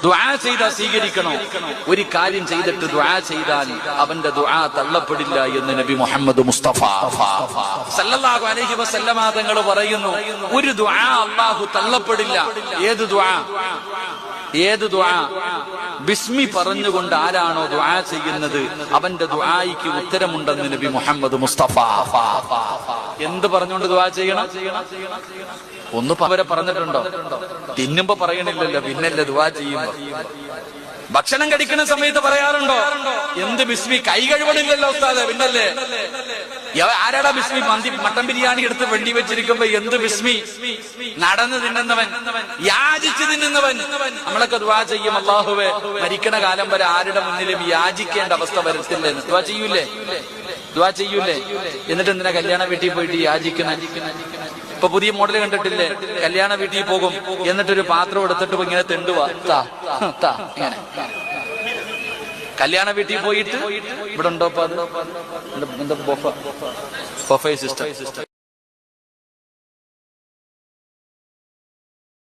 ദുആ ചെയ്താൽ സ്വീകരിക്കണോ? ഒരു കാര്യം ചെയ്തിട്ട് ദുആ ചെയ്താൽ അവന്റെ ദുആ തള്ളപ്പെടില്ല എന്ന് നബി മുഹമ്മദ് മുസ്തഫ സല്ലല്ലാഹു അലൈഹി വസല്ലമ തങ്ങൾ പറയുന്നു, ഒരു ദുആ അല്ലാഹു തള്ളപ്പെടില്ല. ഏത് ദുആ? ഏത് ദുആ? ബിസ്മി പറഞ്ഞുകൊണ്ട് ആരാണോ ദുആ ചെയ്യുന്നത് അവന്റെ ദുആയ്ക്ക് ഉത്തരമുണ്ടെന്ന് നബി മുഹമ്മദ് മുസ്തഫ. എന്ത് പറഞ്ഞുകൊണ്ട് ദുആ ചെയ്യണം? ഒന്ന് അവരെ പറഞ്ഞിട്ടുണ്ടോ? തിന്നുമ്പോ പറയണില്ലല്ലോ, പിന്നല്ലേ ദുആ ചെയ്യുമ്പോ. ഭക്ഷണം കഴിക്കുന്ന സമയത്ത് പറയാറുണ്ടോ? എന്ത് ബിസ്മി? കൈ കഴിവണില്ലല്ലോ ഉസ്താദേ, പിന്നല്ലേ. ആരാടാ ബിസ്മി? മട്ടൻ ബിരിയാണി എടുത്ത് വെണ്ടി വെച്ചിരിക്കുമ്പോ എന്ത് ബിസ്മി? നടന്ന് തിന്നുന്നവൻ, യാചിച്ച് തിന്നുന്നവൻ. നമ്മളൊക്കെ ദുആ ചെയ്യും, അല്ലാഹുവേ മരിക്കണ കാലം വരെ ആരുടെ മുന്നിലും യാചിക്കേണ്ട അവസ്ഥ വരത്തില്ലേ? ദുആ ചെയ്യൂലേ? ദുആ ചെയ്യൂലേ? എന്നിട്ട് എന്തിനാ കല്യാണ വീട്ടിൽ പോയിട്ട് യാചിക്കണ? ഇപ്പൊ പുതിയ മോഡൽ കണ്ടിട്ടില്ലേ? കല്യാണ വീട്ടിൽ പോകും, എന്നിട്ടൊരു പാത്രം എടുത്തിട്ട് ഇങ്ങനെ തെണ്ടുവാ, ഇങ്ങനെ. കല്യാണ വീട്ടിൽ പോയിട്ട് ഇവിടെ ഉണ്ടോ? എന്താ ബൊഫേ സിസ്റ്റം?